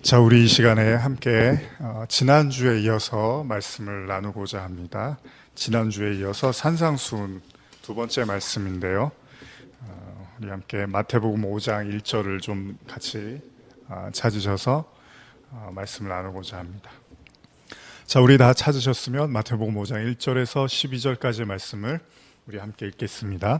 자, 우리 이 시간에 함께 지난주에 이어서 말씀을 나누고자 합니다. 지난주에 이어서 산상수훈 두 번째 말씀인데요. 우리 함께 마태복음 5장 1절을 좀 같이 찾으셔서 말씀을 나누고자 합니다. 자, 우리 다 찾으셨으면 마태복음 5장 1절에서 12절까지의 말씀을 우리 함께 읽겠습니다.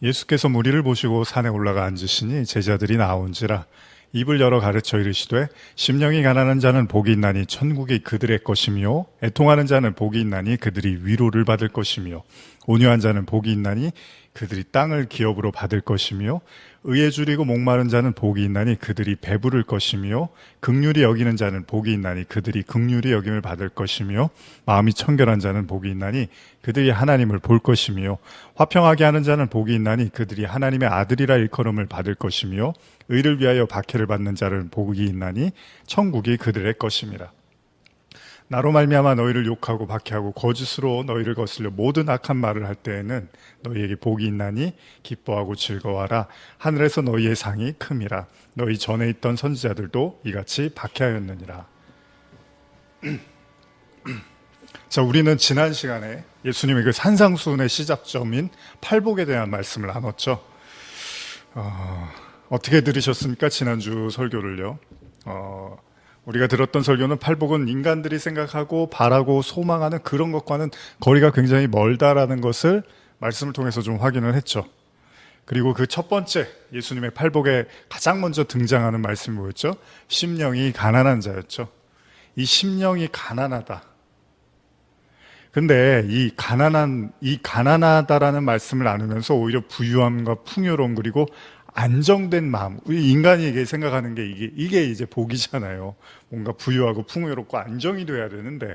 예수께서 무리를 보시고 산에 올라가 앉으시니 제자들이 나온지라 입을 열어 가르쳐 이르시되 심령이 가난한 자는 복이 있나니 천국이 그들의 것이며 애통하는 자는 복이 있나니 그들이 위로를 받을 것이며 온유한 자는 복이 있나니 그들이 땅을 기업으로 받을 것이며 의에 줄이고 목마른 자는 복이 있나니 그들이 배부를 것이며 긍휼히 여기는 자는 복이 있나니 그들이 긍휼히 여김을 받을 것이며 마음이 청결한 자는 복이 있나니 그들이 하나님을 볼 것이며 화평하게 하는 자는 복이 있나니 그들이 하나님의 아들이라 일컬음을 받을 것이며 의를 위하여 박해를 받는 자는 복이 있나니 천국이 그들의 것임이라. 나로 말미암아 너희를 욕하고 박해하고 거짓으로 너희를 거슬려 모든 악한 말을 할 때에는 너희에게 복이 있나니 기뻐하고 즐거워하라. 하늘에서 너희의 상이 큼이라. 너희 전에 있던 선지자들도 이같이 박해하였느니라. 자, 우리는 지난 시간에 예수님의 그 산상수훈의 시작점인 팔복에 대한 말씀을 나눴죠. 어떻게 들으셨습니까? 지난주 설교를요. 우리가 들었던 설교는 팔복은 인간들이 생각하고 바라고 소망하는 그런 것과는 거리가 굉장히 멀다라는 것을 말씀을 통해서 좀 확인을 했죠. 그리고 그 첫 번째 예수님의 팔복에 가장 먼저 등장하는 말씀이 뭐였죠? 심령이 가난한 자였죠. 이 심령이 가난하다. 근데 이 가난하다라는 말씀을 나누면서 오히려 부유함과 풍요로움 그리고 안정된 마음, 우리 인간이 생각하는 게 이게 이제 복이잖아요. 뭔가 부유하고 풍요롭고 안정이 돼야 되는데,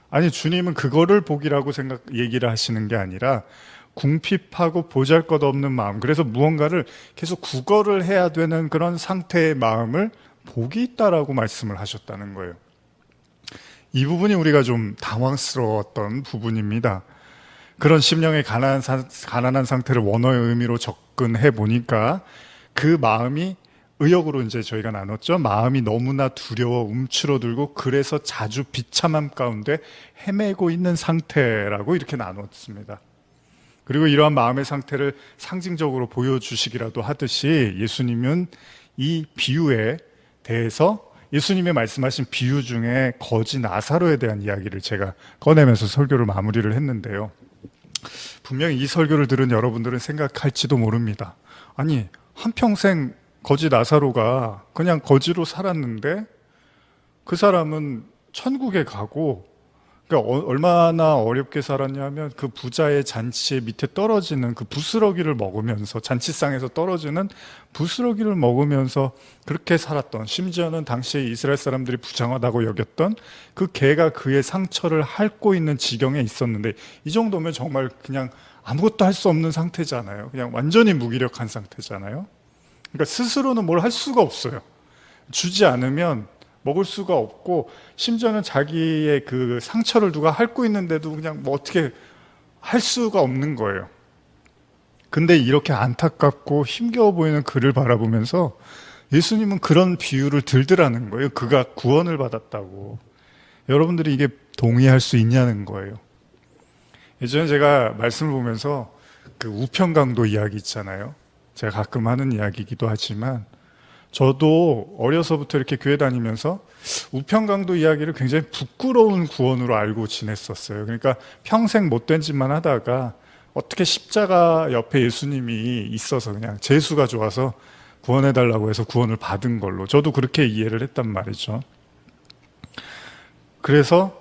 아니 주님은 그거를 복이라고 얘기를 하시는 게 아니라 궁핍하고 보잘것없는 마음, 그래서 무언가를 계속 구걸을 해야 되는 그런 상태의 마음을 복이 있다라고 말씀을 하셨다는 거예요. 이 부분이 우리가 좀 당황스러웠던 부분입니다. 그런 심령의 가난한 상태를 원어의 의미로 접근해 보니까 그 마음이 의역으로 이제 저희가 나눴죠. 마음이 너무나 두려워 움츠러들고 그래서 자주 비참함 가운데 헤매고 있는 상태라고 이렇게 나눴습니다. 그리고 이러한 마음의 상태를 상징적으로 보여주시기라도 하듯이 예수님은 이 비유에 대해서 예수님이 말씀하신 비유 중에 거지 나사로에 대한 이야기를 제가 꺼내면서 설교를 마무리를 했는데요. 분명히 이 설교를 들은 여러분들은 생각할지도 모릅니다. 아니, 한평생 거지 나사로가 그냥 거지로 살았는데 그 사람은 천국에 가고, 그러니까 얼마나 어렵게 살았냐면 그 부자의 잔치에 밑에 떨어지는 그 부스러기를 먹으면서, 잔치상에서 떨어지는 부스러기를 먹으면서 그렇게 살았던, 심지어는 당시에 이스라엘 사람들이 부정하다고 여겼던 그 개가 그의 상처를 핥고 있는 지경에 있었는데, 이 정도면 정말 그냥 아무것도 할 수 없는 상태잖아요. 그냥 완전히 무기력한 상태잖아요. 그러니까 스스로는 뭘 할 수가 없어요. 주지 않으면 먹을 수가 없고, 심지어는 자기의 그 상처를 누가 핥고 있는데도 그냥 뭐 어떻게 할 수가 없는 거예요. 근데 이렇게 안타깝고 힘겨워 보이는 그를 바라보면서 예수님은 그런 비유를 들더라는 거예요. 그가 구원을 받았다고. 여러분들이 이게 동의할 수 있냐는 거예요. 예전에 제가 말씀을 보면서 그 우편강도 이야기 있잖아요. 제가 가끔 하는 이야기이기도 하지만, 저도 어려서부터 이렇게 교회 다니면서 우편강도 이야기를 굉장히 부끄러운 구원으로 알고 지냈었어요. 그러니까 평생 못된 짓만 하다가 어떻게 십자가 옆에 예수님이 있어서 그냥 재수가 좋아서 구원해달라고 해서 구원을 받은 걸로 저도 그렇게 이해를 했단 말이죠. 그래서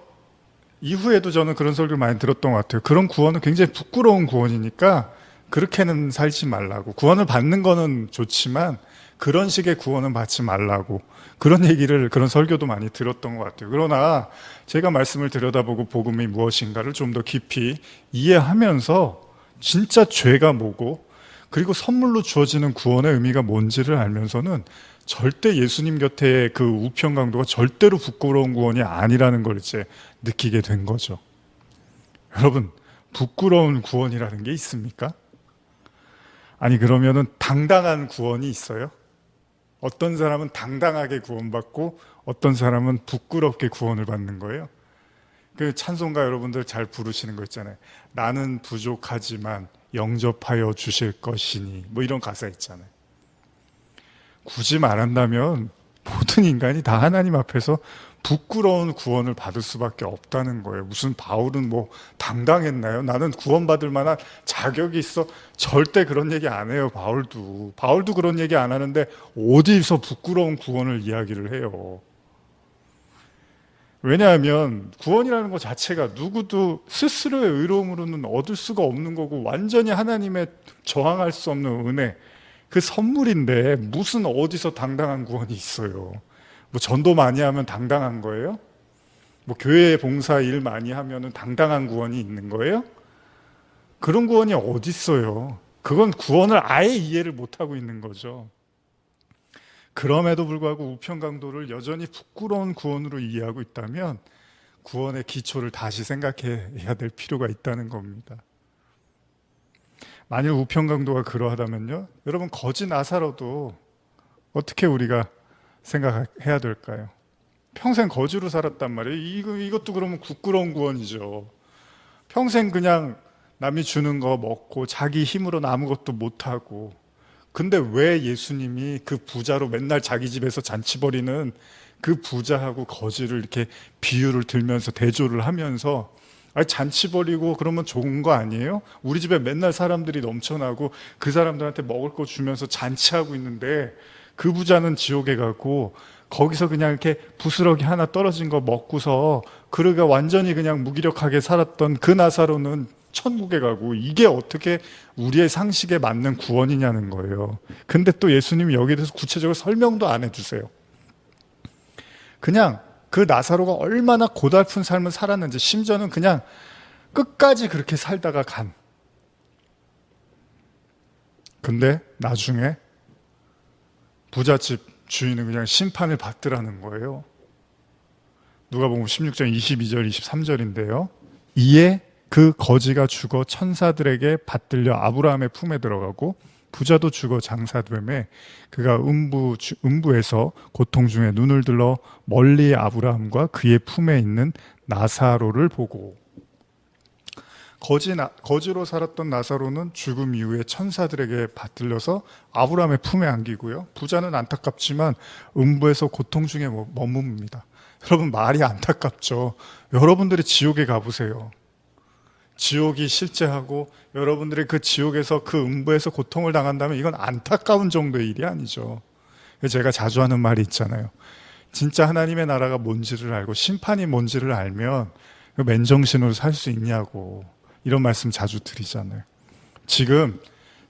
이후에도 저는 그런 설교를 많이 들었던 것 같아요. 그런 구원은 굉장히 부끄러운 구원이니까 그렇게는 살지 말라고. 구원을 받는 거는 좋지만 그런 식의 구원은 받지 말라고, 그런 얘기를, 그런 설교도 많이 들었던 것 같아요. 그러나 제가 말씀을 들여다보고 복음이 무엇인가를 좀 더 깊이 이해하면서 진짜 죄가 뭐고, 그리고 선물로 주어지는 구원의 의미가 뭔지를 알면서는 절대 예수님 곁에 그 우편강도가 절대로 부끄러운 구원이 아니라는 걸 이제 느끼게 된 거죠. 여러분, 부끄러운 구원이라는 게 있습니까? 아니, 그러면은 당당한 구원이 있어요? 어떤 사람은 당당하게 구원받고 어떤 사람은 부끄럽게 구원을 받는 거예요. 그 찬송가 여러분들 잘 부르시는 거 있잖아요. 나는 부족하지만 영접하여 주실 것이니 뭐 이런 가사 있잖아요. 굳이 말한다면 모든 인간이 다 하나님 앞에서 부끄러운 구원을 받을 수밖에 없다는 거예요. 무슨 바울은 뭐 당당했나요? 나는 구원받을 만한 자격이 있어. 절대 그런 얘기 안 해요. 바울도 그런 얘기 안 하는데 어디서 부끄러운 구원을 이야기를 해요. 왜냐하면 구원이라는 것 자체가 누구도 스스로의 의로움으로는 얻을 수가 없는 거고 완전히 하나님의 저항할 수 없는 은혜, 그 선물인데 무슨 어디서 당당한 구원이 있어요. 뭐 전도 많이 하면 당당한 거예요? 뭐 교회 봉사 일 많이 하면 당당한 구원이 있는 거예요? 그런 구원이 어디 있어요? 그건 구원을 아예 이해를 못하고 있는 거죠. 그럼에도 불구하고 우편강도를 여전히 부끄러운 구원으로 이해하고 있다면 구원의 기초를 다시 생각해야 될 필요가 있다는 겁니다. 만일 우편강도가 그러하다면요, 여러분 거지 나사로도 어떻게 우리가 생각해야 될까요? 평생 거지로 살았단 말이에요. 이것도 그러면 부끄러운 구원이죠. 평생 그냥 남이 주는 거 먹고 자기 힘으로는 아무것도 못하고, 근데 왜 예수님이 그 부자로 맨날 자기 집에서 잔치 벌이는 그 부자하고 거지를 이렇게 비유를 들면서 대조를 하면서, 아니 잔치 벌이고 그러면 좋은 거 아니에요? 우리 집에 맨날 사람들이 넘쳐나고 그 사람들한테 먹을 거 주면서 잔치하고 있는데 그 부자는 지옥에 가고 거기서 그냥 이렇게 부스러기 하나 떨어진 거 먹고서 그러가 완전히 그냥 무기력하게 살았던 그 나사로는 천국에 가고, 이게 어떻게 우리의 상식에 맞는 구원이냐는 거예요. 근데 또 예수님이 여기에 대해서 구체적으로 설명도 안 해주세요. 그냥 그 나사로가 얼마나 고달픈 삶을 살았는지, 심지어는 그냥 끝까지 그렇게 살다가 간. 근데 나중에 부잣집 주인은 그냥 심판을 받더라는 거예요. 누가복음 16장 22절 23절인데요. 이에 그 거지가 죽어 천사들에게 받들려 아브라함의 품에 들어가고 부자도 죽어 장사되매 그가 음부에서 고통 중에 눈을 들러 멀리 아브라함과 그의 품에 있는 나사로를 보고. 거지로 살았던 나사로는 죽음 이후에 천사들에게 받들려서 아브라함의 품에 안기고요. 부자는 안타깝지만 음부에서 고통 중에 머뭅니다. 여러분, 말이 안타깝죠. 여러분들이 지옥에 가보세요. 지옥이 실제하고 여러분들이 그 지옥에서 그 음부에서 고통을 당한다면 이건 안타까운 정도의 일이 아니죠. 제가 자주 하는 말이 있잖아요. 진짜 하나님의 나라가 뭔지를 알고 심판이 뭔지를 알면 맨정신으로 살 수 있냐고, 이런 말씀 자주 드리잖아요. 지금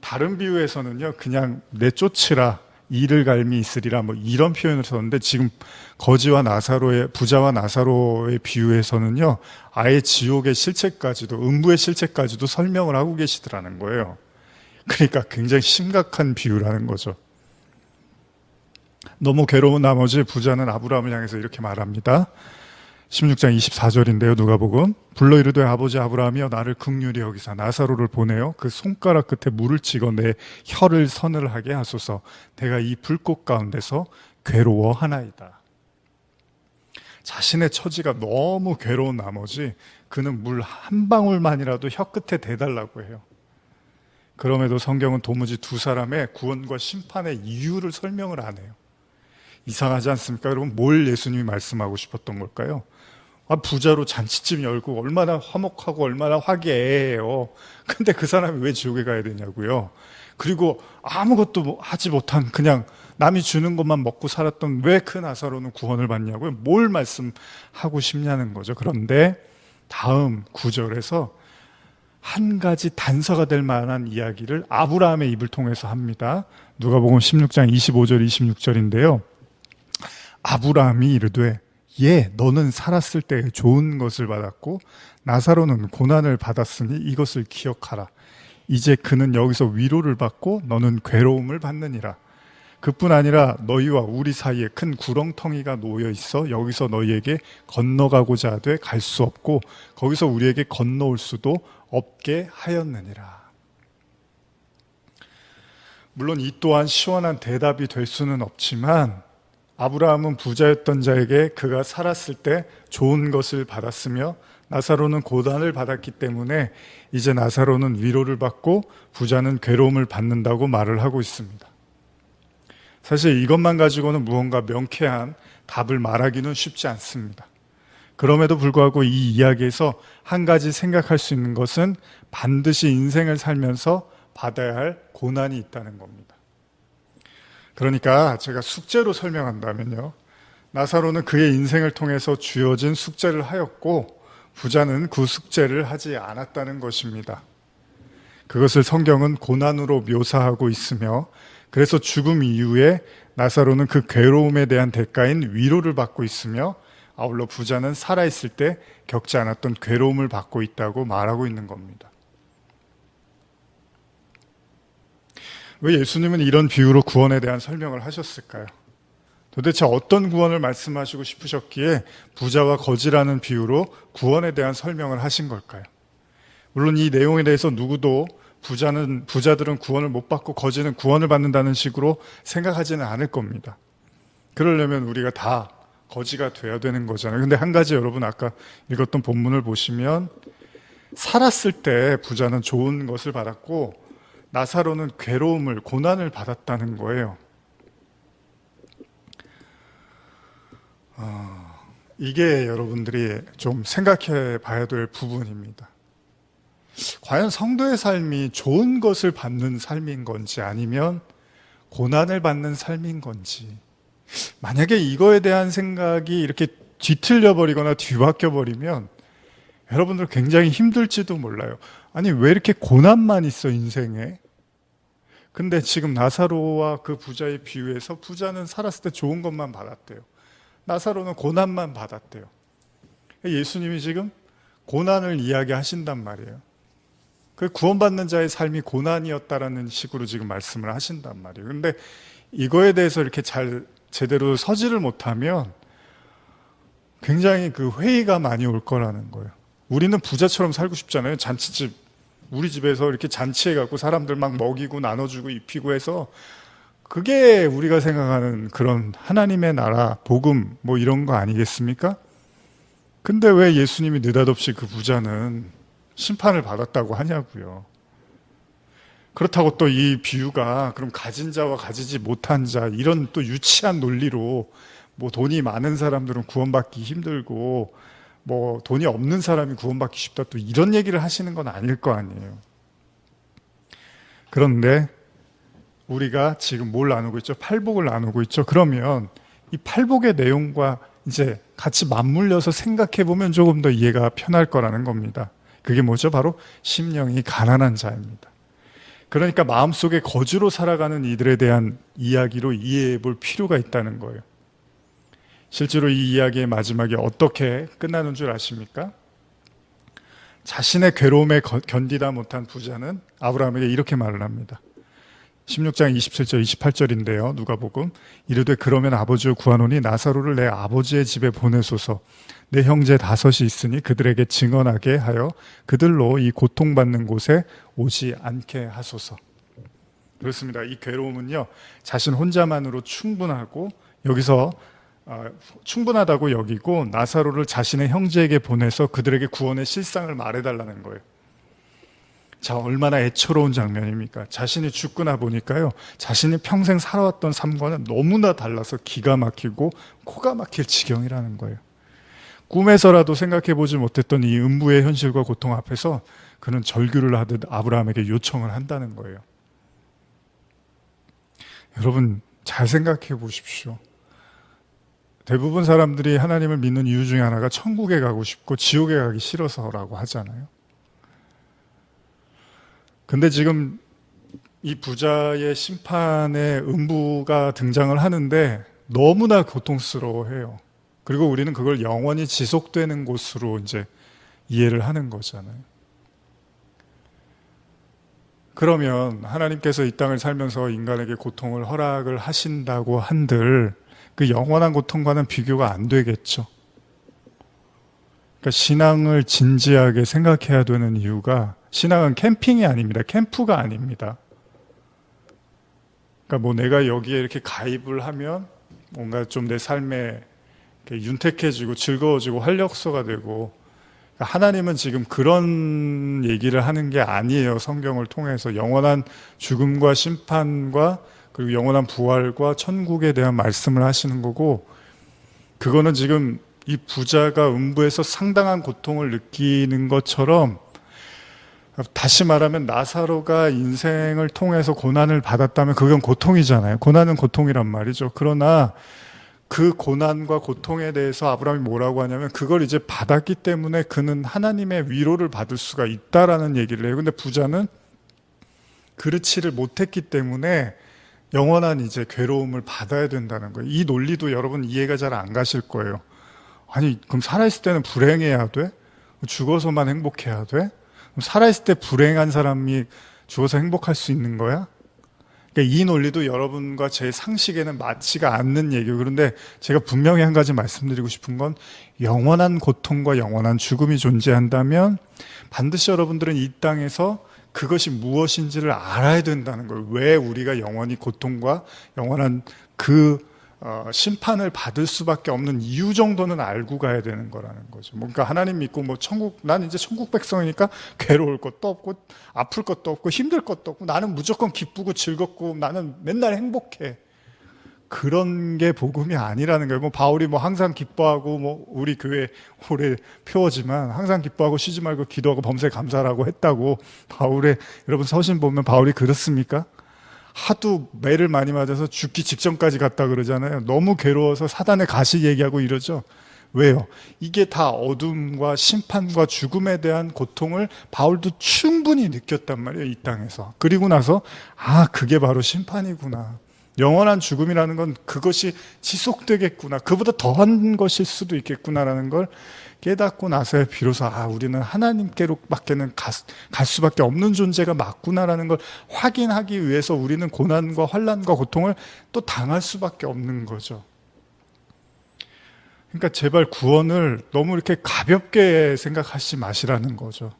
다른 비유에서는요, 그냥 내쫓으라, 이를 갈미 있으리라, 뭐 이런 표현을 썼는데, 지금 부자와 나사로의 비유에서는요, 아예 지옥의 실체까지도, 음부의 실체까지도 설명을 하고 계시더라는 거예요. 그러니까 굉장히 심각한 비유라는 거죠. 너무 괴로운 나머지 부자는 아브라함을 향해서 이렇게 말합니다. 16장 24절인데요. 누가복음. 불러 이르되 아버지 아브라함이여 나를 긍휼히 여기사 나사로를 보내어 그 손가락 끝에 물을 찍어 내 혀를 서늘하게 하소서. 내가 이 불꽃 가운데서 괴로워하나이다. 자신의 처지가 너무 괴로운 나머지 그는 물 한 방울만이라도 혀 끝에 대달라고 해요. 그럼에도 성경은 도무지 두 사람의 구원과 심판의 이유를 설명을 안 해요. 이상하지 않습니까? 여러분, 뭘 예수님이 말씀하고 싶었던 걸까요? 부자로 잔치집 열고 얼마나 화목하고 얼마나 화기애애해요. 근데 그 사람이 왜 지옥에 가야 되냐고요. 그리고 아무것도 하지 못한 그냥 남이 주는 것만 먹고 살았던 왜 그 나사로는 구원을 받냐고요. 뭘 말씀하고 싶냐는 거죠. 그런데 다음 구절에서 한 가지 단서가 될 만한 이야기를 아브라함의 입을 통해서 합니다. 누가복음 16장 25절 26절인데요. 아브라함이 이르되 너는 살았을 때 좋은 것을 받았고 나사로는 고난을 받았으니 이것을 기억하라. 이제 그는 여기서 위로를 받고 너는 괴로움을 받느니라. 그뿐 아니라 너희와 우리 사이에 큰 구렁텅이가 놓여 있어 여기서 너희에게 건너가고자 하되 갈 수 없고 거기서 우리에게 건너올 수도 없게 하였느니라. 물론 이 또한 시원한 대답이 될 수는 없지만 아브라함은 부자였던 자에게 그가 살았을 때 좋은 것을 받았으며 나사로는 고난을 받았기 때문에 이제 나사로는 위로를 받고 부자는 괴로움을 받는다고 말을 하고 있습니다. 사실 이것만 가지고는 무언가 명쾌한 답을 말하기는 쉽지 않습니다. 그럼에도 불구하고 이 이야기에서 한 가지 생각할 수 있는 것은 반드시 인생을 살면서 받아야 할 고난이 있다는 겁니다. 그러니까 제가 숙제로 설명한다면요, 나사로는 그의 인생을 통해서 주어진 숙제를 하였고 부자는 그 숙제를 하지 않았다는 것입니다. 그것을 성경은 고난으로 묘사하고 있으며 그래서 죽음 이후에 나사로는 그 괴로움에 대한 대가인 위로를 받고 있으며 아울러 부자는 살아있을 때 겪지 않았던 괴로움을 받고 있다고 말하고 있는 겁니다. 왜 예수님은 이런 비유로 구원에 대한 설명을 하셨을까요? 도대체 어떤 구원을 말씀하시고 싶으셨기에 부자와 거지라는 비유로 구원에 대한 설명을 하신 걸까요? 물론 이 내용에 대해서 누구도 부자들은 구원을 못 받고 거지는 구원을 받는다는 식으로 생각하지는 않을 겁니다. 그러려면 우리가 다 거지가 돼야 되는 거잖아요. 근데 한 가지 여러분 아까 읽었던 본문을 보시면 살았을 때 부자는 좋은 것을 받았고 나사로는 괴로움을, 고난을 받았다는 거예요. 이게 여러분들이 좀 생각해 봐야 될 부분입니다. 과연 성도의 삶이 좋은 것을 받는 삶인 건지 아니면 고난을 받는 삶인 건지, 만약에 이거에 대한 생각이 이렇게 뒤틀려 버리거나 뒤바뀌어 버리면 여러분들 굉장히 힘들지도 몰라요. 아니 왜 이렇게 고난만 있어 인생에? 근데 지금 나사로와 그 부자의 비유에서 부자는 살았을 때 좋은 것만 받았대요. 나사로는 고난만 받았대요. 예수님이 지금 고난을 이야기하신단 말이에요. 그 구원받는 자의 삶이 고난이었다라는 식으로 지금 말씀을 하신단 말이에요. 근데 이거에 대해서 이렇게 잘 제대로 서지를 못하면 굉장히 그 회의가 많이 올 거라는 거예요. 우리는 부자처럼 살고 싶잖아요. 잔치집, 우리 집에서 이렇게 잔치해갖고 사람들 막 먹이고 나눠주고 입히고 해서 그게 우리가 생각하는 그런 하나님의 나라, 복음 뭐 이런 거 아니겠습니까? 근데 왜 예수님이 느닷없이 그 부자는 심판을 받았다고 하냐고요. 그렇다고 또 이 비유가 그럼 가진 자와 가지지 못한 자 이런 또 유치한 논리로 뭐 돈이 많은 사람들은 구원받기 힘들고 뭐 돈이 없는 사람이 구원받기 쉽다 또 이런 얘기를 하시는 건 아닐 거 아니에요. 그런데 우리가 지금 뭘 나누고 있죠? 팔복을 나누고 있죠. 그러면 이 팔복의 내용과 이제 같이 맞물려서 생각해 보면 조금 더 이해가 편할 거라는 겁니다. 그게 뭐죠? 바로 심령이 가난한 자입니다. 그러니까 마음속에 거주로 살아가는 이들에 대한 이야기로 이해해 볼 필요가 있다는 거예요. 실제로 이 이야기의 마지막에 어떻게 끝나는 줄 아십니까? 자신의 괴로움에 견디다 못한 부자는 아브라함에게 이렇게 말을 합니다. 16장 27절 28절인데요. 누가복음 이르되 그러면 아버지를 구하노니 나사로를 내 아버지의 집에 보내소서. 내 형제 5이 있으니 그들에게 증언하게 하여 그들로 이 고통받는 곳에 오지 않게 하소서. 그렇습니다. 이 괴로움은요 자신 혼자만으로 충분하고 여기서 충분하다고 여기고 나사로를 자신의 형제에게 보내서 그들에게 구원의 실상을 말해달라는 거예요. 자, 얼마나 애처로운 장면입니까? 자신이 죽고 나 보니까요 자신이 평생 살아왔던 삶과는 너무나 달라서 기가 막히고 코가 막힐 지경이라는 거예요. 꿈에서라도 생각해보지 못했던 이 음부의 현실과 고통 앞에서 그는 절규를 하듯 아브라함에게 요청을 한다는 거예요. 여러분 잘 생각해 보십시오. 대부분 사람들이 하나님을 믿는 이유 중에 하나가 천국에 가고 싶고 지옥에 가기 싫어서라고 하잖아요. 근데 지금 이 부자의 심판의 음부가 등장을 하는데 너무나 고통스러워해요. 그리고 우리는 그걸 영원히 지속되는 곳으로 이제 이해를 하는 거잖아요. 그러면 하나님께서 이 땅을 살면서 인간에게 고통을 허락을 하신다고 한들 그 영원한 고통과는 비교가 안 되겠죠. 그러니까 신앙을 진지하게 생각해야 되는 이유가 신앙은 캠핑이 아닙니다. 캠프가 아닙니다. 그러니까 뭐 내가 여기에 이렇게 가입을 하면 뭔가 좀 내 삶에 이렇게 윤택해지고 즐거워지고 활력소가 되고, 그러니까 하나님은 지금 그런 얘기를 하는 게 아니에요. 성경을 통해서 영원한 죽음과 심판과 그리고 영원한 부활과 천국에 대한 말씀을 하시는 거고, 그거는 지금 이 부자가 음부에서 상당한 고통을 느끼는 것처럼, 다시 말하면 나사로가 인생을 통해서 고난을 받았다면 그건 고통이잖아요. 고난은 고통이란 말이죠. 그러나 그 고난과 고통에 대해서 아브라함이 뭐라고 하냐면, 그걸 이제 받았기 때문에 그는 하나님의 위로를 받을 수가 있다라는 얘기를 해요. 근데 부자는 그렇지를 못했기 때문에 영원한 이제 괴로움을 받아야 된다는 거예요. 이 논리도 여러분 이해가 잘 안 가실 거예요. 아니, 그럼 살아있을 때는 불행해야 돼? 죽어서만 행복해야 돼? 그럼 살아있을 때 불행한 사람이 죽어서 행복할 수 있는 거야? 그러니까 이 논리도 여러분과 제 상식에는 맞지가 않는 얘기예요. 그런데 제가 분명히 한 가지 말씀드리고 싶은 건, 영원한 고통과 영원한 죽음이 존재한다면 반드시 여러분들은 이 땅에서 그것이 무엇인지를 알아야 된다는 거예요. 왜 우리가 영원히 고통과 영원한 그 심판을 받을 수밖에 없는 이유 정도는 알고 가야 되는 거라는 거죠. 그러니까 하나님 믿고 뭐 천국, 난 이제 천국 백성이니까 괴로울 것도 없고 아플 것도 없고 힘들 것도 없고 나는 무조건 기쁘고 즐겁고 나는 맨날 행복해. 그런 게 복음이 아니라는 거예요. 뭐 바울이 뭐 항상 기뻐하고, 뭐 우리 교회 오래 표어지만 항상 기뻐하고 쉬지 말고 기도하고 범사에 감사하라고 했다고, 바울의 여러분 서신 보면 바울이 그렇습니까? 하도 매를 많이 맞아서 죽기 직전까지 갔다 그러잖아요. 너무 괴로워서 사단의 가시 얘기하고 이러죠. 왜요? 이게 다 어둠과 심판과 죽음에 대한 고통을 바울도 충분히 느꼈단 말이에요, 이 땅에서. 그리고 나서 그게 바로 심판이구나. 영원한 죽음이라는 건 그것이 지속되겠구나, 그보다 더한 것일 수도 있겠구나라는 걸 깨닫고 나서야 비로소 우리는 하나님께로밖에는 갈 수밖에 없는 존재가 맞구나라는 걸 확인하기 위해서 우리는 고난과 환난과 고통을 또 당할 수밖에 없는 거죠. 그러니까 제발 구원을 너무 이렇게 가볍게 생각하지 마시라는 거죠.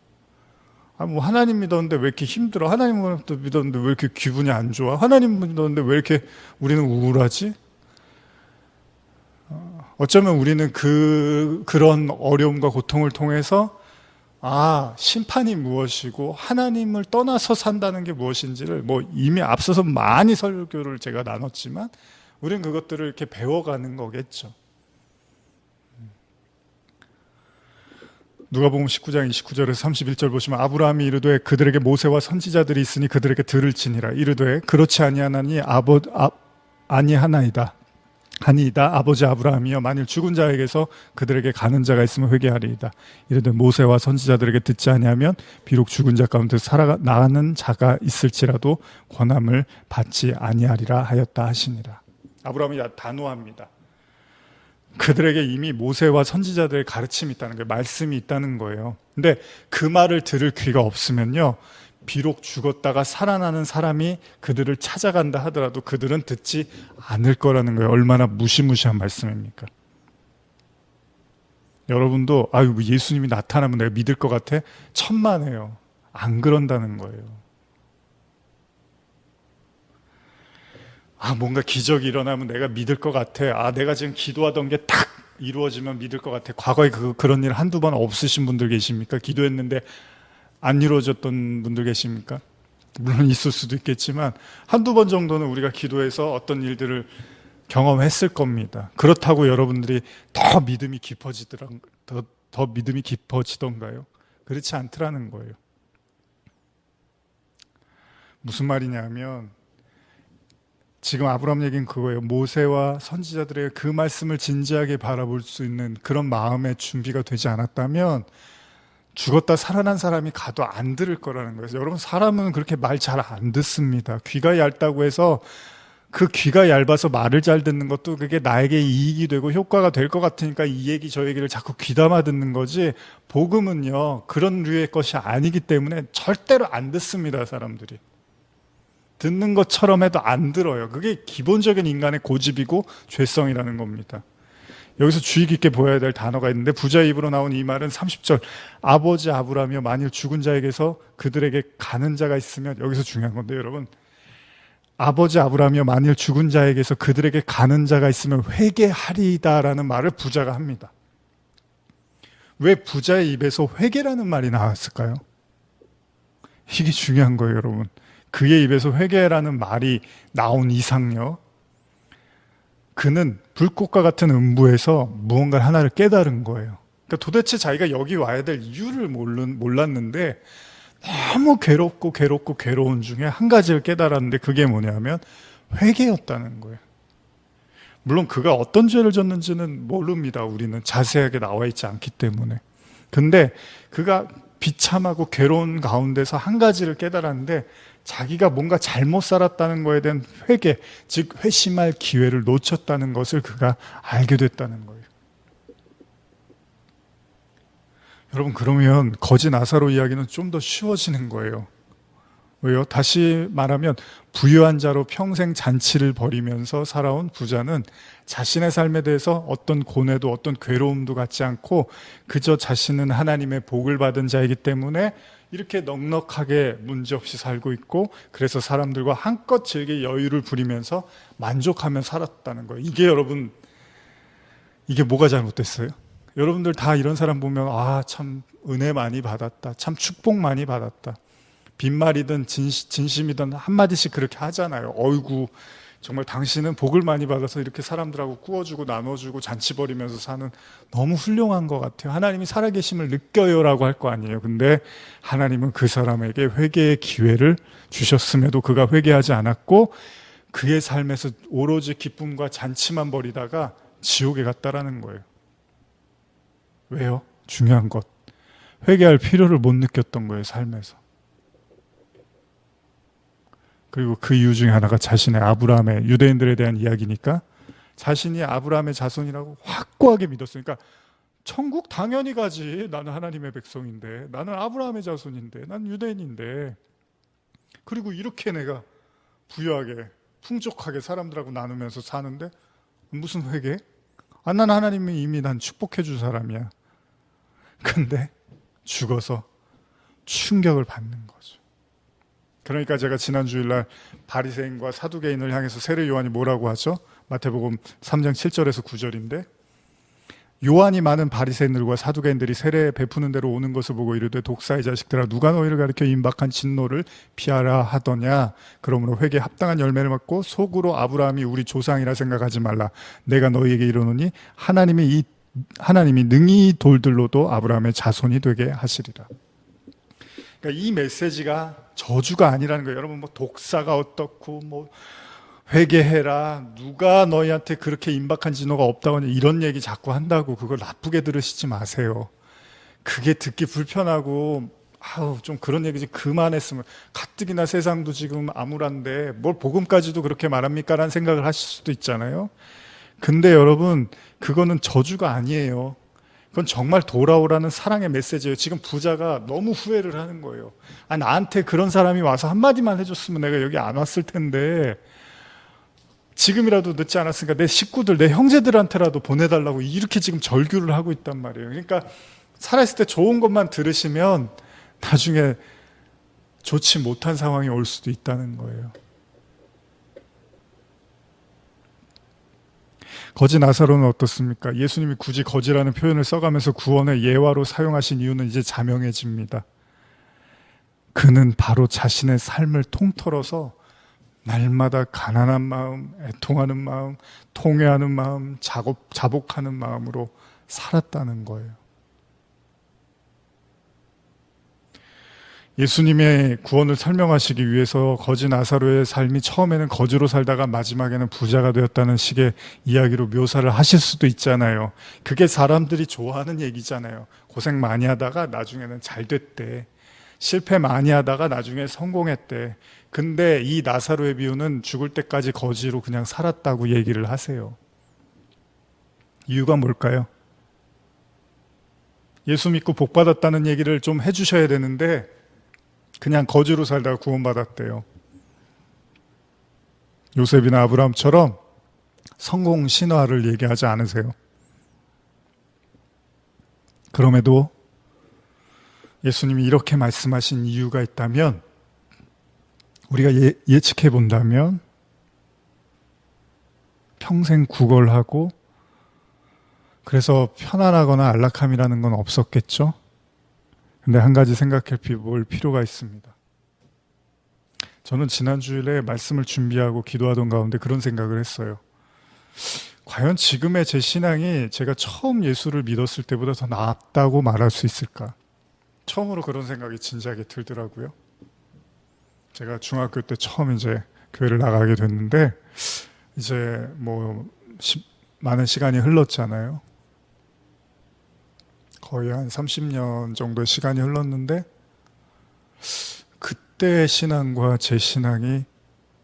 뭐 하나님 믿었는데 왜 이렇게 힘들어? 하나님 믿었는데 왜 이렇게 기분이 안 좋아? 하나님 믿었는데 왜 이렇게 우리는 우울하지? 어쩌면 우리는 그런 어려움과 고통을 통해서 심판이 무엇이고 하나님을 떠나서 산다는 게 무엇인지를 뭐 이미 앞서서 많이 설교를 제가 나눴지만 우리는 그것들을 이렇게 배워가는 거겠죠. 누가복음 19장 29절에서 31절 보시면, 아브라함이 이르되 그들에게 모세와 선지자들이 있으니 그들에게 들을지니라. 이르되 그렇지 아니하나니 아니하나이다. 아니이다. 아버지 아브라함이여, 만일 죽은 자에게서 그들에게 가는 자가 있으면 회개하리이다. 이르되 모세와 선지자들에게 듣지 아니하면 비록 죽은 자 가운데 살아나는 자가 있을지라도 권함을 받지 아니하리라 하였다 하시니라. 아브라함이 단호합니다. 그들에게 이미 모세와 선지자들의 가르침이 있다는 거예요. 말씀이 있다는 거예요. 근데 그 말을 들을 귀가 없으면요, 비록 죽었다가 살아나는 사람이 그들을 찾아간다 하더라도 그들은 듣지 않을 거라는 거예요. 얼마나 무시무시한 말씀입니까? 여러분도 예수님이 나타나면 내가 믿을 것 같아? 천만에요. 안 그런다는 거예요. 뭔가 기적이 일어나면 내가 믿을 것 같아. 내가 지금 기도하던 게 딱 이루어지면 믿을 것 같아. 과거에 그런 일 한두 번 없으신 분들 계십니까? 기도했는데 안 이루어졌던 분들 계십니까? 물론 있을 수도 있겠지만 한두 번 정도는 우리가 기도해서 어떤 일들을 경험했을 겁니다. 그렇다고 여러분들이 더 믿음이 깊어지던가요? 그렇지 않더라는 거예요. 무슨 말이냐면, 지금 아브라함 얘기는 그거예요. 모세와 선지자들의 그 말씀을 진지하게 바라볼 수 있는 그런 마음의 준비가 되지 않았다면 죽었다 살아난 사람이 가도 안 들을 거라는 거예요. 여러분, 사람은 그렇게 말 잘 안 듣습니다. 귀가 얇다고 해서 그 귀가 얇아서 말을 잘 듣는 것도 그게 나에게 이익이 되고 효과가 될 것 같으니까 이 얘기 저 얘기를 자꾸 귀담아 듣는 거지, 복음은요 그런 류의 것이 아니기 때문에 절대로 안 듣습니다. 사람들이 듣는 것처럼 해도 안 들어요. 그게 기본적인 인간의 고집이고 죄성이라는 겁니다. 여기서 주의 깊게 보아야 될 단어가 있는데, 부자의 입으로 나온 이 말은 30절, 아버지 아브라함이여, 만일 죽은 자에게서 그들에게 가는 자가 있으면, 여기서 중요한 건데 여러분, 아버지 아브라함이여 만일 죽은 자에게서 그들에게 가는 자가 있으면 회개하리이다라는 말을 부자가 합니다. 왜 부자의 입에서 회개라는 말이 나왔을까요? 이게 중요한 거예요, 여러분. 그의 입에서 회개라는 말이 나온 이상요, 그는 불꽃과 같은 음부에서 무언가 하나를 깨달은 거예요. 그러니까 도대체 자기가 여기 와야 될 이유를 몰랐는데 너무 괴로운 중에 한 가지를 깨달았는데 그게 뭐냐면 회개였다는 거예요. 물론 그가 어떤 죄를 졌는지는 모릅니다. 우리는 자세하게 나와 있지 않기 때문에. 근데 그가 비참하고 괴로운 가운데서 한 가지를 깨달았는데 자기가 뭔가 잘못 살았다는 거에 대한 회개, 즉 회심할 기회를 놓쳤다는 것을 그가 알게 됐다는 거예요. 여러분, 그러면 거지 나사로 이야기는 좀 더 쉬워지는 거예요. 왜요? 다시 말하면 부유한 자로 평생 잔치를 벌이면서 살아온 부자는 자신의 삶에 대해서 어떤 고뇌도 어떤 괴로움도 갖지 않고 그저 자신은 하나님의 복을 받은 자이기 때문에 이렇게 넉넉하게 문제없이 살고 있고, 그래서 사람들과 한껏 즐겨 여유를 부리면서 만족하며 살았다는 거예요. 이게 여러분, 이게 뭐가 잘못됐어요? 여러분들 다 이런 사람 보면 참 은혜 많이 받았다, 참 축복 많이 받았다, 빈말이든 진심이든 한마디씩 그렇게 하잖아요. 어이구, 정말 당신은 복을 많이 받아서 이렇게 사람들하고 구워주고 나눠주고 잔치 벌이면서 사는, 너무 훌륭한 것 같아요. 하나님이 살아계심을 느껴요라고 할 거 아니에요. 근데 하나님은 그 사람에게 회개의 기회를 주셨음에도 그가 회개하지 않았고 그의 삶에서 오로지 기쁨과 잔치만 벌이다가 지옥에 갔다라는 거예요. 왜요? 중요한 것, 회개할 필요를 못 느꼈던 거예요, 삶에서. 그리고 그 이유 중에 하나가 자신의 아브라함의, 유대인들에 대한 이야기니까 자신이 아브라함의 자손이라고 확고하게 믿었어요. 그러니까 천국 당연히 가지, 나는 하나님의 백성인데, 나는 아브라함의 자손인데, 난 유대인인데, 그리고 이렇게 내가 부유하게 풍족하게 사람들하고 나누면서 사는데 무슨 회개? 난 하나님이 이미 난 축복해 줄 사람이야. 근데 죽어서 충격을 받는 거죠. 그러니까 제가 지난 주일날 바리새인과 사두개인을 향해서 세례 요한이 뭐라고 하죠? 마태복음 3장 7절에서 9절인데, 요한이 많은 바리새인들과 사두개인들이 세례 베푸는 대로 오는 것을 보고 이르되 독사의 자식들아, 누가 너희를 가리켜 임박한 진노를 피하라 하더냐? 그러므로 회개에 합당한 열매를 받고 속으로 아브라함이 우리 조상이라 생각하지 말라. 내가 너희에게 이르노니 하나님이 능히 돌들로도 아브라함의 자손이 되게 하시리라. 그러니까 이 메시지가 저주가 아니라는 거예요. 여러분, 뭐 독사가 어떻고 뭐 회개해라, 누가 너희한테 그렇게 임박한 진노가 없다고 하냐, 이런 얘기 자꾸 한다고 그걸 나쁘게 들으시지 마세요. 그게 듣기 불편하고 좀 그런 얘기 좀 그만했으면, 가뜩이나 세상도 지금 암울한데 뭘 복음까지도 그렇게 말합니까? 라는 생각을 하실 수도 있잖아요. 근데 여러분, 그거는 저주가 아니에요. 그건 정말 돌아오라는 사랑의 메시지예요. 지금 부자가 너무 후회를 하는 거예요. 나한테 그런 사람이 와서 한마디만 해줬으면 내가 여기 안 왔을 텐데, 지금이라도 늦지 않았으니까 내 식구들, 내 형제들한테라도 보내달라고 이렇게 지금 절규를 하고 있단 말이에요. 그러니까 살아있을 때 좋은 것만 들으시면 나중에 좋지 못한 상황이 올 수도 있다는 거예요. 거지 나사로는 어떻습니까? 예수님이 굳이 거지라는 표현을 써가면서 구원의 예화로 사용하신 이유는 이제 자명해집니다. 그는 바로 자신의 삶을 통틀어서 날마다 가난한 마음, 애통하는 마음, 통회하는 마음, 자복하는 마음으로 살았다는 거예요. 예수님의 구원을 설명하시기 위해서 거지 나사로의 삶이 처음에는 거지로 살다가 마지막에는 부자가 되었다는 식의 이야기로 묘사를 하실 수도 있잖아요. 그게 사람들이 좋아하는 얘기잖아요. 고생 많이 하다가 나중에는 잘 됐대. 실패 많이 하다가 나중에 성공했대. 근데 이 나사로의 비유는 죽을 때까지 거지로 그냥 살았다고 얘기를 하세요. 이유가 뭘까요? 예수 믿고 복 받았다는 얘기를 좀 해주셔야 되는데 그냥 거지로 살다가 구원받았대요. 요셉이나 아브라함처럼 성공 신화를 얘기하지 않으세요. 그럼에도 예수님이 이렇게 말씀하신 이유가 있다면, 우리가 예측해 본다면 평생 구걸하고 그래서 편안하거나 안락함이라는 건 없었겠죠. 근데 한 가지 생각해 볼 필요가 있습니다. 저는 지난 주일에 말씀을 준비하고 기도하던 가운데 그런 생각을 했어요. 과연 지금의 제 신앙이 제가 처음 예수를 믿었을 때보다 더 낫다고 말할 수 있을까? 처음으로 그런 생각이 진지하게 들더라고요. 제가 중학교 때 처음 이제 교회를 나가게 됐는데 이제 많은 시간이 흘렀잖아요. 거의 한 30년 정도의 시간이 흘렀는데 그때의 신앙과 제 신앙이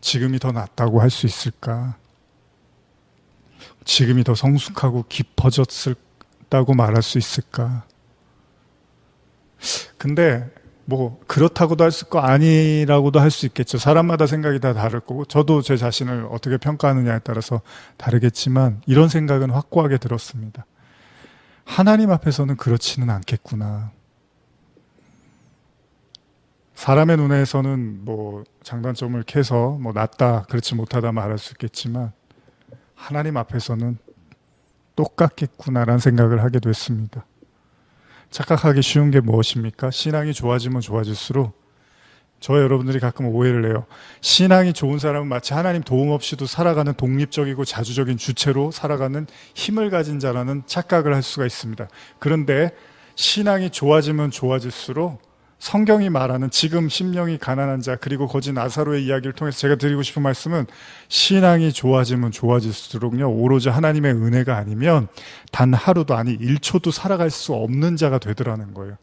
지금이 더 낫다고 할 수 있을까? 지금이 더 성숙하고 깊어졌다고 말할 수 있을까? 근데 그렇다고도 할 수 있고 아니라고도 할 수 있겠죠. 사람마다 생각이 다 다를 거고 저도 제 자신을 어떻게 평가하느냐에 따라서 다르겠지만 이런 생각은 확고하게 들었습니다. 하나님 앞에서는 그렇지는 않겠구나. 사람의 눈에서는 장단점을 캐서 낫다, 그렇지 못하다 말할 수 있겠지만 하나님 앞에서는 똑같겠구나라는 생각을 하게 됐습니다. 착각하기 쉬운 게 무엇입니까? 신앙이 좋아지면 좋아질수록 저와 여러분들이 가끔 오해를 해요. 신앙이 좋은 사람은 마치 하나님 도움 없이도 살아가는 독립적이고 자주적인 주체로 살아가는 힘을 가진 자라는 착각을 할 수가 있습니다. 그런데 신앙이 좋아지면 좋아질수록 성경이 말하는 지금 심령이 가난한 자 그리고 거지 나사로의 이야기를 통해서 제가 드리고 싶은 말씀은 신앙이 좋아지면 좋아질수록요 오로지 하나님의 은혜가 아니면 단 하루도 아니 1초도 살아갈 수 없는 자가 되더라는 거예요.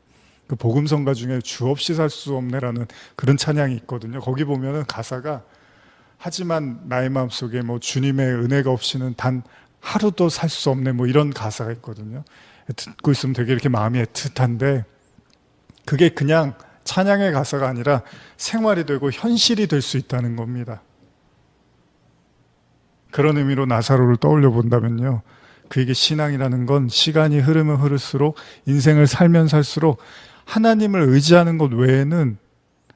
그 복음성가 중에 주 없이 살 수 없네라는 그런 찬양이 있거든요. 거기 보면은 가사가 하지만 나의 마음속에 주님의 은혜가 없이는 단 하루도 살 수 없네 이런 가사가 있거든요. 듣고 있으면 되게 이렇게 마음이 애틋한데 그게 그냥 찬양의 가사가 아니라 생활이 되고 현실이 될 수 있다는 겁니다. 그런 의미로 나사로를 떠올려 본다면요. 그에게 신앙이라는 건 시간이 흐르면 흐를수록 인생을 살면 살수록 하나님을 의지하는 것 외에는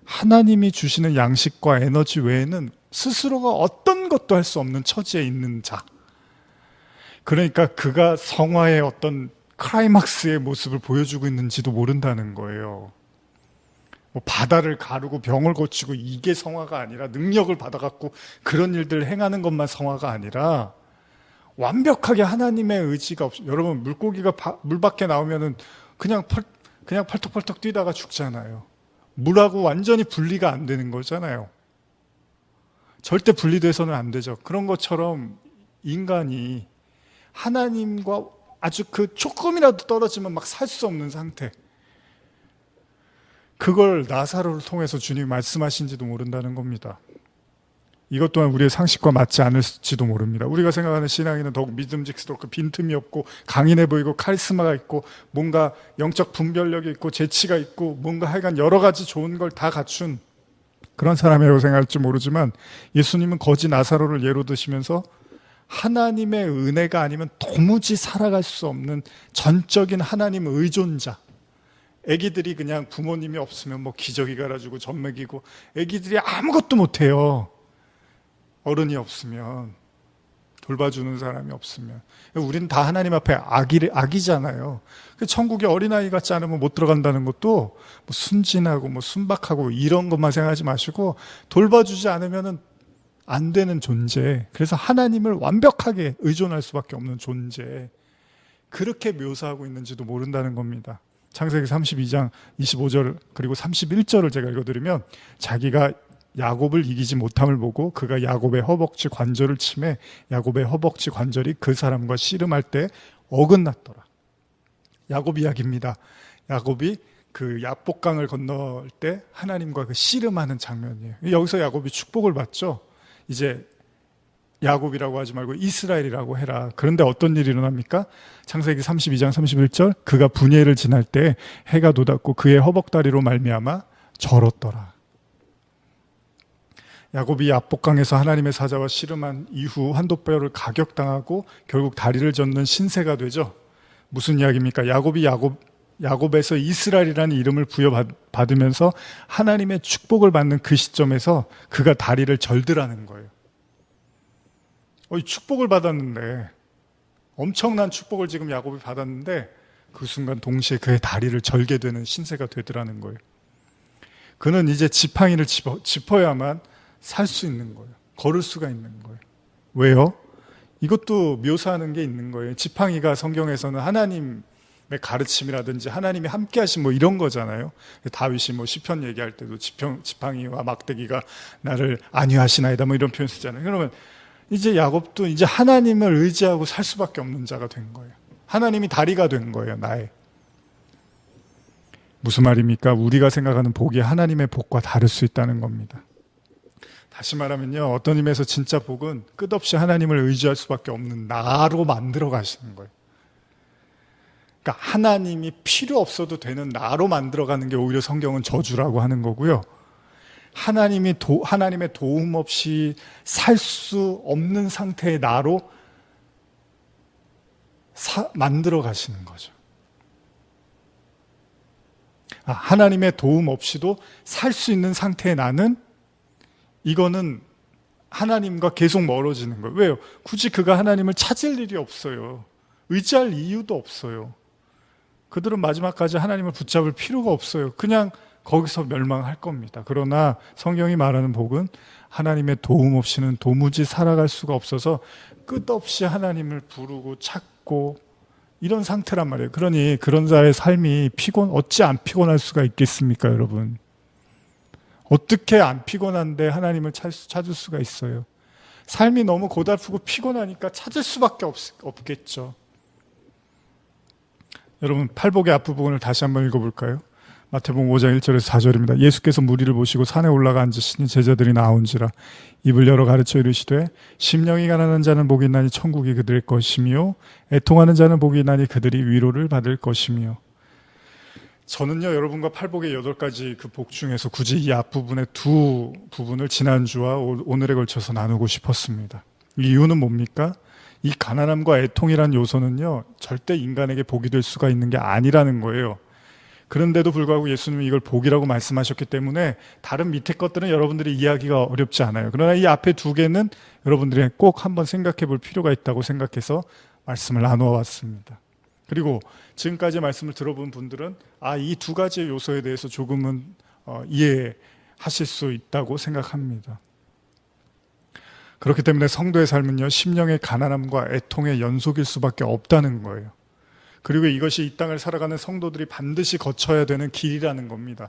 하나님이 주시는 양식과 에너지 외에는 스스로가 어떤 것도 할 수 없는 처지에 있는 자. 그러니까 그가 성화의 어떤 클라이막스의 모습을 보여주고 있는지도 모른다는 거예요. 바다를 가르고 병을 고치고 이게 성화가 아니라 능력을 받아갖고 그런 일들을 행하는 것만 성화가 아니라 완벽하게 하나님의 의지가 없이 여러분 물고기가 물 밖에 나오면은 그냥 펄떡펄떡 뛰다가 죽잖아요. 물하고 완전히 분리가 안 되는 거잖아요. 절대 분리돼서는 안 되죠. 그런 것처럼 인간이 하나님과 아주 조금이라도 떨어지면 막 살 수 없는 상태. 그걸 나사로를 통해서 주님이 말씀하신지도 모른다는 겁니다. 이것 또한 우리의 상식과 맞지 않을지도 모릅니다. 우리가 생각하는 신앙인은 더욱 믿음직스럽고 빈틈이 없고 강인해 보이고 카리스마가 있고 뭔가 영적 분별력이 있고 재치가 있고 뭔가 하여간 여러 가지 좋은 걸 다 갖춘 그런 사람이라고 생각할지 모르지만 예수님은 거지 나사로를 예로 드시면서 하나님의 은혜가 아니면 도무지 살아갈 수 없는 전적인 하나님 의존자. 애기들이 그냥 부모님이 없으면 기저귀 갈아주고 젖 먹이고 애기들이 아무것도 못해요. 어른이 없으면 돌봐주는 사람이 없으면 우리는 다 하나님 앞에 아기잖아요. 천국에 어린아이 같지 않으면 못 들어간다는 것도 순진하고 순박하고 이런 것만 생각하지 마시고 돌봐주지 않으면 안 되는 존재. 그래서 하나님을 완벽하게 의존할 수밖에 없는 존재. 그렇게 묘사하고 있는지도 모른다는 겁니다. 창세기 32장 25절 그리고 31절을 제가 읽어드리면 자기가 야곱을 이기지 못함을 보고 그가 야곱의 허벅지 관절을 치매 야곱의 허벅지 관절이 그 사람과 씨름할 때 어긋났더라. 야곱 이야기입니다. 야곱이 그 야복강을 건널 때 하나님과 씨름하는 장면이에요. 여기서 야곱이 축복을 받죠. 이제 야곱이라고 하지 말고 이스라엘이라고 해라. 그런데 어떤 일이 일어납니까? 창세기 32장 31절 그가 분예를 지날 때 해가 돋았고 그의 허벅다리로 말미암아 절었더라. 야곱이 야복강에서 하나님의 사자와 씨름한 이후 환도뼈를 가격당하고 결국 다리를 젓는 신세가 되죠. 무슨 이야기입니까? 야곱에서 이스라엘이라는 이름을 부여받으면서 하나님의 축복을 받는 그 시점에서 그가 다리를 절드라는 거예요. 이 축복을 받았는데, 엄청난 축복을 지금 야곱이 받았는데 그 순간 동시에 그의 다리를 절게 되는 신세가 되더라는 거예요. 그는 이제 지팡이를 짚어야만 살 수 있는 거예요. 걸을 수가 있는 거예요. 왜요? 이것도 묘사하는 게 있는 거예요. 지팡이가 성경에서는 하나님의 가르침이라든지 하나님이 함께 하신 뭐 이런 거잖아요. 다윗이 뭐 시편 얘기할 때도 지팡이와 막대기가 나를 안위하시나이다 뭐 이런 표현 쓰잖아요. 그러면 이제 야곱도 이제 하나님을 의지하고 살 수밖에 없는 자가 된 거예요. 하나님이 다리가 된 거예요, 나의. 무슨 말입니까? 우리가 생각하는 복이 하나님의 복과 다를 수 있다는 겁니다. 다시 말하면요, 어떤 의미에서 진짜 복은 끝없이 하나님을 의지할 수밖에 없는 나로 만들어 가시는 거예요. 그러니까 하나님이 필요 없어도 되는 나로 만들어가는 게 오히려 성경은 저주라고 하는 거고요. 하나님의 도움 없이 살 수 없는 상태의 나로 만들어 가시는 거죠. 하나님의 도움 없이도 살 수 있는 상태의 나는, 이거는 하나님과 계속 멀어지는 거예요. 왜요? 굳이 그가 하나님을 찾을 일이 없어요. 의지할 이유도 없어요. 그들은 마지막까지 하나님을 붙잡을 필요가 없어요. 그냥 거기서 멸망할 겁니다. 그러나 성경이 말하는 복은 하나님의 도움 없이는 도무지 살아갈 수가 없어서 끝없이 하나님을 부르고 찾고 이런 상태란 말이에요. 그러니 그런 자의 삶이 어찌 안 피곤할 수가 있겠습니까, 여러분? 어떻게 안 피곤한데 하나님을 찾을 수가 있어요? 삶이 너무 고달프고 피곤하니까 찾을 수밖에 없겠죠. 여러분, 팔복의 앞부분을 다시 한번 읽어볼까요? 마태복음 5장 1절에서 4절입니다. 예수께서 무리를 보시고 산에 올라가 앉으시니 제자들이 나온지라 입을 열어 가르쳐 이르시되 심령이 가난한 자는 복이 있나니 천국이 그들의 것이며 애통하는 자는 복이 있나니 그들이 위로를 받을 것이며. 저는요, 여러분과 팔복의 8가지 그 복 중에서 굳이 이 앞부분의 두 부분을 지난주와 오늘에 걸쳐서 나누고 싶었습니다. 이 이유는 뭡니까? 이 가난함과 애통이란 요소는요, 절대 인간에게 복이 될 수가 있는 게 아니라는 거예요. 그런데도 불구하고 예수님이 이걸 복이라고 말씀하셨기 때문에 다른 밑에 것들은 여러분들이 이해하기가 어렵지 않아요. 그러나 이 앞에 2개는 여러분들이 꼭 한번 생각해 볼 필요가 있다고 생각해서 말씀을 나누어 왔습니다. 그리고 지금까지 말씀을 들어본 분들은 이 2가지의 요소에 대해서 조금은 이해하실 수 있다고 생각합니다. 그렇기 때문에 성도의 삶은요, 심령의 가난함과 애통의 연속일 수밖에 없다는 거예요. 그리고 이것이 이 땅을 살아가는 성도들이 반드시 거쳐야 되는 길이라는 겁니다.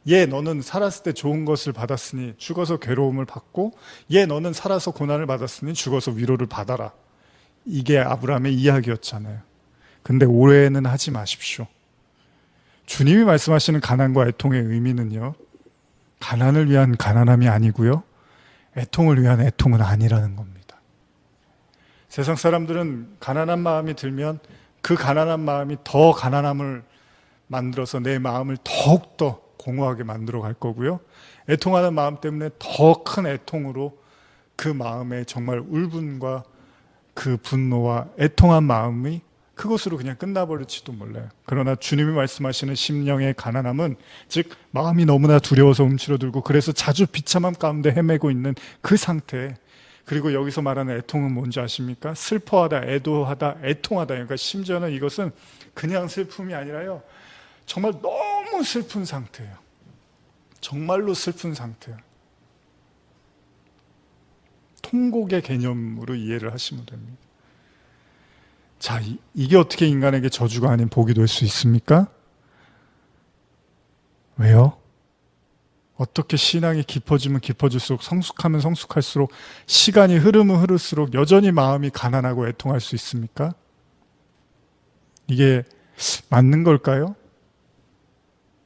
너는 살았을 때 좋은 것을 받았으니 죽어서 괴로움을 받고, 너는 살아서 고난을 받았으니 죽어서 위로를 받아라. 이게 아브라함의 이야기였잖아요. 근데 오해는 하지 마십시오. 주님이 말씀하시는 가난과 애통의 의미는요, 가난을 위한 가난함이 아니고요, 애통을 위한 애통은 아니라는 겁니다. 세상 사람들은 가난한 마음이 들면 그 가난한 마음이 더 가난함을 만들어서 내 마음을 더욱더 공허하게 만들어 갈 거고요, 애통하는 마음 때문에 더 큰 애통으로 그 마음에 정말 울분과 그 분노와 애통한 마음이 그것으로 그냥 끝나버릴지도 몰라요. 그러나 주님이 말씀하시는 심령의 가난함은, 즉 마음이 너무나 두려워서 움츠러들고 그래서 자주 비참함 가운데 헤매고 있는 그 상태. 그리고 여기서 말하는 애통은 뭔지 아십니까? 슬퍼하다, 애도하다, 애통하다. 그러니까 심지어는 이것은 그냥 슬픔이 아니라요, 정말 너무 슬픈 상태예요. 정말로 슬픈 상태예요. 통곡의 개념으로 이해를 하시면 됩니다. 자, 이게 어떻게 인간에게 저주가 아닌 복이 될 수 있습니까? 왜요? 어떻게 신앙이 깊어지면 깊어질수록, 성숙하면 성숙할수록, 시간이 흐르면 흐를수록 여전히 마음이 가난하고 애통할 수 있습니까? 이게 맞는 걸까요?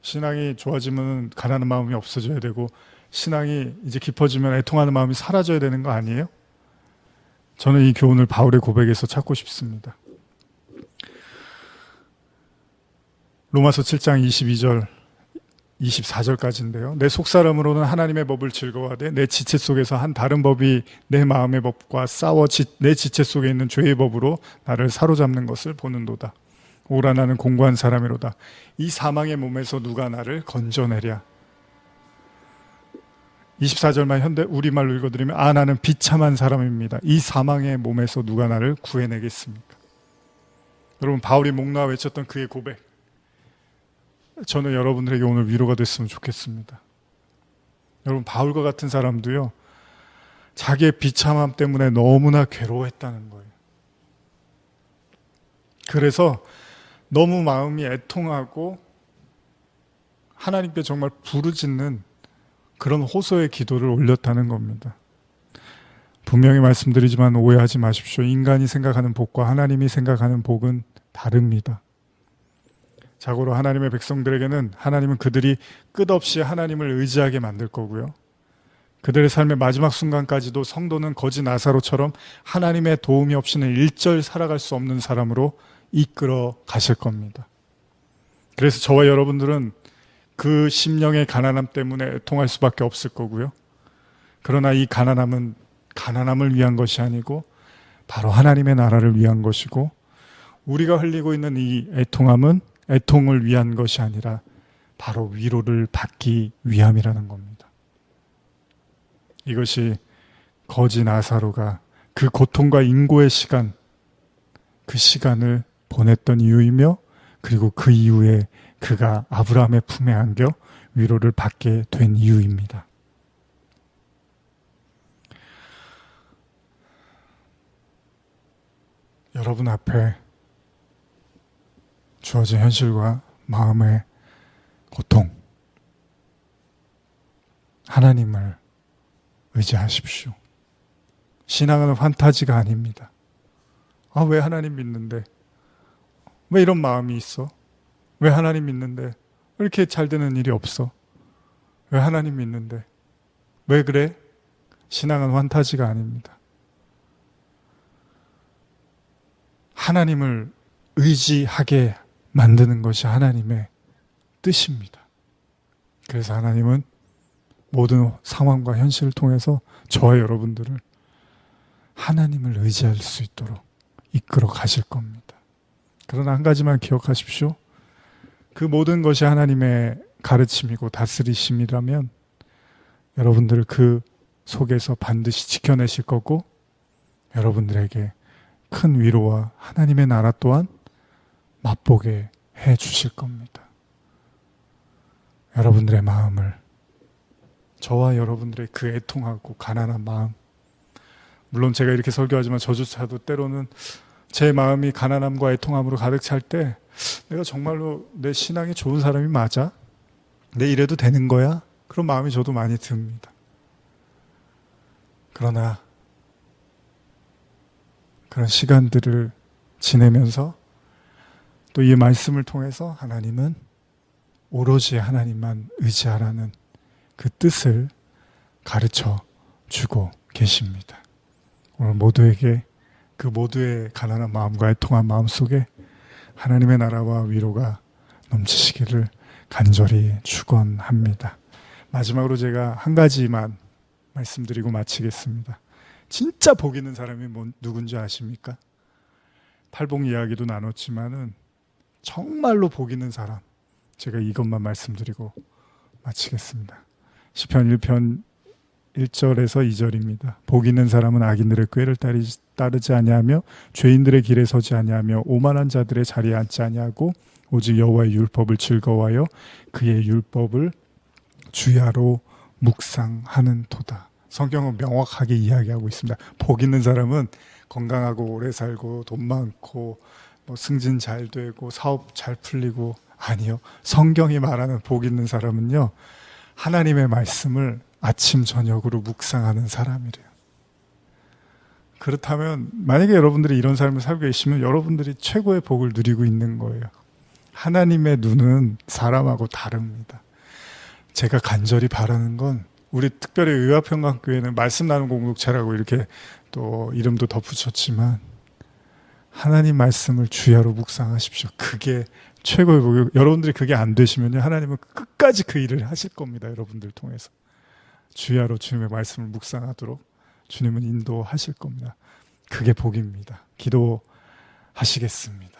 신앙이 좋아지면 가난한 마음이 없어져야 되고, 신앙이 이제 깊어지면 애통하는 마음이 사라져야 되는 거 아니에요? 저는 이 교훈을 바울의 고백에서 찾고 싶습니다. 로마서 7장 22절 24절까지인데요. 내 속사람으로는 하나님의 법을 즐거워하되 내 지체 속에서 한 다른 법이 내 마음의 법과 싸워 내 지체 속에 있는 죄의 법으로 나를 사로잡는 것을 보는도다. 오라 나는 공고한 사람이로다. 이 사망의 몸에서 누가 나를 건져내랴. 24절만 현대 우리말로 읽어드리면 나는 비참한 사람입니다. 이 사망의 몸에서 누가 나를 구해내겠습니까? 여러분, 바울이 목 놓아 외쳤던 그의 고백, 저는 여러분들에게 오늘 위로가 됐으면 좋겠습니다. 여러분, 바울과 같은 사람도요, 자기의 비참함 때문에 너무나 괴로워했다는 거예요. 그래서 너무 마음이 애통하고 하나님께 정말 부르짖는 그런 호소의 기도를 올렸다는 겁니다. 분명히 말씀드리지만 오해하지 마십시오. 인간이 생각하는 복과 하나님이 생각하는 복은 다릅니다. 자고로 하나님의 백성들에게는 하나님은 그들이 끝없이 하나님을 의지하게 만들 거고요. 그들의 삶의 마지막 순간까지도 성도는 거지 나사로처럼 하나님의 도움이 없이는 일절 살아갈 수 없는 사람으로 이끌어 가실 겁니다. 그래서 저와 여러분들은 그 심령의 가난함 때문에 애통할 수밖에 없을 거고요. 그러나 이 가난함은 가난함을 위한 것이 아니고 바로 하나님의 나라를 위한 것이고, 우리가 흘리고 있는 이 애통함은 애통을 위한 것이 아니라 바로 위로를 받기 위함이라는 겁니다. 이것이 거지 나사로가 그 고통과 인고의 시간, 그 시간을 보냈던 이유이며, 그리고 그 이후에 그가 아브라함의 품에 안겨 위로를 받게 된 이유입니다. 여러분 앞에 주어진 현실과 마음의 고통, 하나님을 의지하십시오. 신앙은 판타지가 아닙니다. 왜 하나님 믿는데? 왜 이런 마음이 있어? 왜 하나님 믿는데 왜 이렇게 잘 되는 일이 없어? 왜 하나님 믿는데? 왜 그래? 신앙은 판타지가 아닙니다. 하나님을 의지하게 만드는 것이 하나님의 뜻입니다. 그래서 하나님은 모든 상황과 현실을 통해서 저와 여러분들을 하나님을 의지할 수 있도록 이끌어 가실 겁니다. 그러나 한 가지만 기억하십시오. 그 모든 것이 하나님의 가르침이고 다스리심이라면 여러분들을 그 속에서 반드시 지켜내실 거고, 여러분들에게 큰 위로와 하나님의 나라 또한 맛보게 해 주실 겁니다. 여러분들의 마음을, 저와 여러분들의 그 애통하고 가난한 마음, 물론 제가 이렇게 설교하지만 저조차도 때로는 제 마음이 가난함과 애통함으로 가득 찰 때 내가 정말로 내 신앙이 좋은 사람이 맞아? 내 이래도 되는 거야? 그런 마음이 저도 많이 듭니다. 그러나 그런 시간들을 지내면서 또 이 말씀을 통해서 하나님은 오로지 하나님만 의지하라는 그 뜻을 가르쳐 주고 계십니다. 오늘 모두에게 그 모두의 가난한 마음과 애통한 마음 속에 하나님의 나라와 위로가 넘치시기를 간절히 축원합니다. 마지막으로 제가 한 가지만 말씀드리고 마치겠습니다. 진짜 복 있는 사람이 누군지 아십니까? 팔복 이야기도 나눴지만은 정말로 복 있는 사람, 제가 이것만 말씀드리고 마치겠습니다. 시편 1편 1절에서 2절입니다. 복 있는 사람은 악인들의 꾀를 따르지 아니하며 죄인들의 길에 서지 아니하며 오만한 자들의 자리에 앉지 아니하고 오직 여호와의 율법을 즐거워하여 그의 율법을 주야로 묵상하는 도다. 성경은 명확하게 이야기하고 있습니다. 복 있는 사람은 건강하고 오래 살고 돈 많고 승진 잘 되고 사업 잘 풀리고, 아니요. 성경이 말하는 복 있는 사람은요, 하나님의 말씀을 아침 저녁으로 묵상하는 사람이래요. 그렇다면 만약에 여러분들이 이런 삶을 살고 계시면 여러분들이 최고의 복을 누리고 있는 거예요. 하나님의 눈은 사람하고 다릅니다. 제가 간절히 바라는 건, 우리 특별히 의화평강교회는 말씀 나눔 공동체라고 이렇게 또 이름도 덧붙였지만 하나님 말씀을 주야로 묵상하십시오. 그게 최고의 복이고, 여러분들이 그게 안 되시면요, 하나님은 끝까지 그 일을 하실 겁니다. 여러분들 통해서 주야로 주님의 말씀을 묵상하도록 주님은 인도하실 겁니다. 그게 복입니다. 기도하시겠습니다.